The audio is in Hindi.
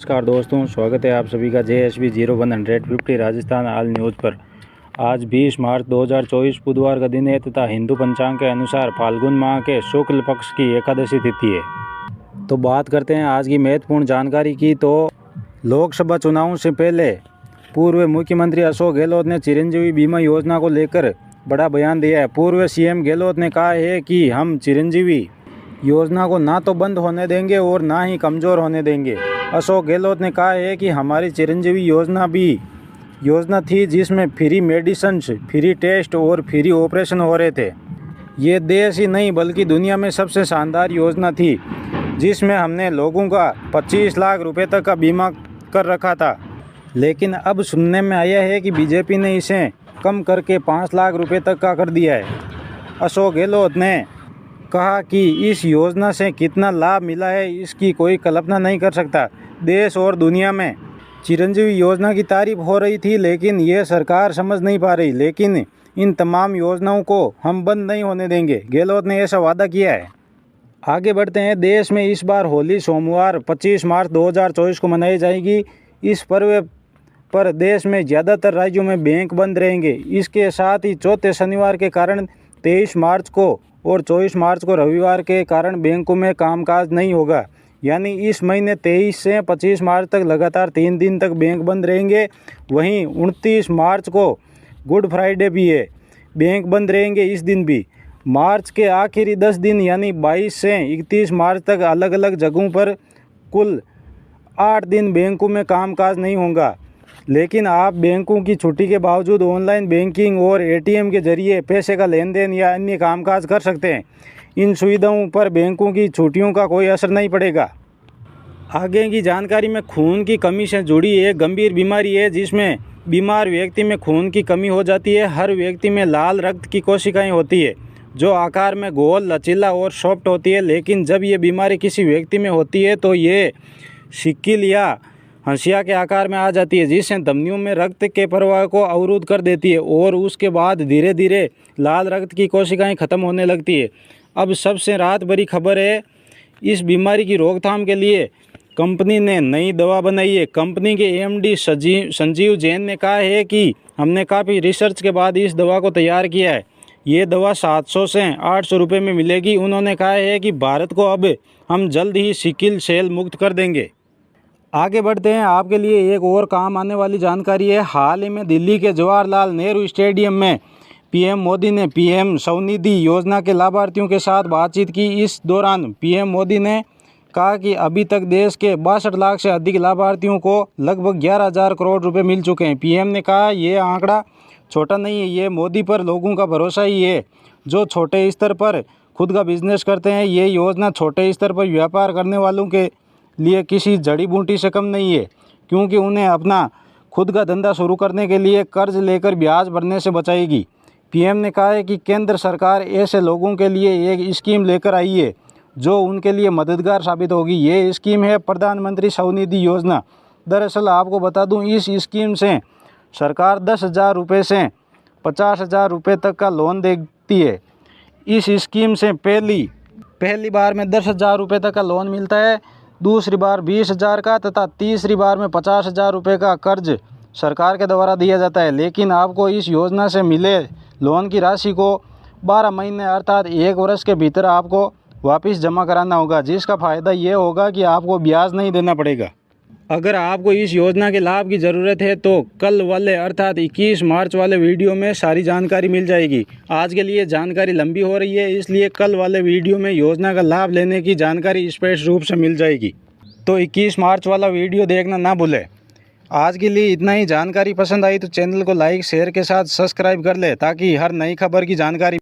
नमस्कार दोस्तों, स्वागत है आप सभी का JSB 0150 राजस्थान ऑल न्यूज़ पर। आज 20 मार्च 2024 बुधवार का दिन है तथा हिंदू पंचांग के अनुसार फाल्गुन माह के शुक्ल पक्ष की एकादशी तिथि है। तो बात करते हैं आज की महत्वपूर्ण जानकारी की। तो लोकसभा चुनावों से पहले पूर्व मुख्यमंत्री अशोक गहलोत ने चिरंजीवी बीमा योजना को लेकर बड़ा बयान दिया है। पूर्व CM गहलोत ने कहा है कि हम चिरंजीवी योजना को ना तो बंद होने देंगे और ना ही कमज़ोर होने देंगे। अशोक गहलोत ने कहा है कि हमारी चिरंजीवी योजना थी जिसमें फ्री मेडिसिन्स, फ्री टेस्ट और फ्री ऑपरेशन हो रहे थे। ये देश ही नहीं बल्कि दुनिया में सबसे शानदार योजना थी जिसमें हमने लोगों का 25 लाख रुपए तक का बीमा कर रखा था। लेकिन अब सुनने में आया है कि बीजेपी ने इसे कम करके 5 लाख रुपए तक का कर दिया है। अशोक गहलोत ने कहा कि इस योजना से कितना लाभ मिला है इसकी कोई कल्पना नहीं कर सकता। देश और दुनिया में चिरंजीवी योजना की तारीफ हो रही थी लेकिन ये सरकार समझ नहीं पा रही। लेकिन इन तमाम योजनाओं को हम बंद नहीं होने देंगे, गहलोत ने ऐसा वादा किया है। आगे बढ़ते हैं। देश में इस बार होली सोमवार 25 मार्च 2024 को मनाई जाएगी। इस पर्व पर देश में ज़्यादातर राज्यों में बैंक बंद रहेंगे। इसके साथ ही चौथे शनिवार के कारण 23 मार्च को और 24 मार्च को रविवार के कारण बैंकों में कामकाज नहीं होगा। यानी इस महीने 23 से 25 मार्च तक लगातार 3 दिन तक बैंक बंद रहेंगे। वहीं 29 मार्च को गुड फ्राइडे भी है, बैंक बंद रहेंगे इस दिन भी। मार्च के आखिरी 10 दिन यानी 22 से 31 मार्च तक अलग अलग जगहों पर कुल 8 दिन बैंकों में कामकाज नहीं होगा। लेकिन आप बैंकों की छुट्टी के बावजूद ऑनलाइन बैंकिंग और ATM के जरिए पैसे का लेन देन या अन्य कामकाज कर सकते हैं। इन सुविधाओं पर बैंकों की छुट्टियों का कोई असर नहीं पड़ेगा। आगे की जानकारी में खून की कमी से जुड़ी एक गंभीर बीमारी है जिसमें बीमार व्यक्ति में खून की कमी हो जाती है। हर व्यक्ति में लाल रक्त की कोशिकाएं होती है जो आकार में गोल, लचीला और सॉफ्ट होती है। लेकिन जब ये बीमारी किसी व्यक्ति में होती है तो ये सिक्किल या हंसिया के आकार में आ जाती है जिससे धमनियों में रक्त के प्रवाह को अवरुद्ध कर देती है और उसके बाद धीरे धीरे लाल रक्त की कोशिकाएं खत्म होने लगती है। अब सबसे राहत भरी खबर है, इस बीमारी की रोकथाम के लिए कंपनी ने नई दवा बनाई है। कंपनी के MD संजीव जैन ने कहा है कि हमने काफ़ी रिसर्च के बाद इस दवा को तैयार किया है। ये दवा 700 से 800 रुपये में मिलेगी। उन्होंने कहा है कि भारत को अब हम जल्द ही सिकिल सेल मुक्त कर देंगे। आगे बढ़ते हैं। आपके लिए एक और काम आने वाली जानकारी है। हाल ही में दिल्ली के जवाहरलाल नेहरू स्टेडियम में PM मोदी ने PM स्वनिधि योजना के लाभार्थियों के साथ बातचीत की। इस दौरान PM मोदी ने कहा कि अभी तक देश के 62 लाख से अधिक लाभार्थियों को लगभग 11,000 करोड़ रुपए मिल चुके हैं। PM ने कहा ये आंकड़ा छोटा नहीं है, ये मोदी पर लोगों का भरोसा ही है जो छोटे स्तर पर खुद का बिजनेस करते हैं। ये योजना छोटे स्तर पर व्यापार करने वालों के लिए किसी जड़ी बूटी से कम नहीं है क्योंकि उन्हें अपना खुद का धंधा शुरू करने के लिए कर्ज लेकर ब्याज भरने से बचाएगी। PM ने कहा है कि केंद्र सरकार ऐसे लोगों के लिए एक स्कीम लेकर आई है जो उनके लिए मददगार साबित होगी। ये स्कीम है प्रधानमंत्री स्वनिधि योजना। दरअसल आपको बता दूं, इस स्कीम से सरकार 10,000 रुपये से 50,000 रुपये तक का लोन देती है। इस स्कीम से पहली बार में 10,000 रुपये तक का लोन मिलता है, दूसरी बार 20,000 का तथा तीसरी बार में 50,000 रुपये का कर्ज सरकार के द्वारा दिया जाता है। लेकिन आपको इस योजना से मिले लोन की राशि को 12 महीने अर्थात 1 वर्ष के भीतर आपको वापस जमा कराना होगा, जिसका फ़ायदा ये होगा कि आपको ब्याज नहीं देना पड़ेगा। अगर आपको इस योजना के लाभ की ज़रूरत है तो कल वाले अर्थात 21 मार्च वाले वीडियो में सारी जानकारी मिल जाएगी। आज के लिए जानकारी लंबी हो रही है इसलिए कल वाले वीडियो में योजना का लाभ लेने की जानकारी स्पष्ट रूप से मिल जाएगी। तो 21 मार्च वाला वीडियो देखना ना भूलें। आज के लिए इतना ही। जानकारी पसंद आई तो चैनल को लाइक शेयर के साथ सब्सक्राइब कर ले ताकि हर नई खबर की जानकारी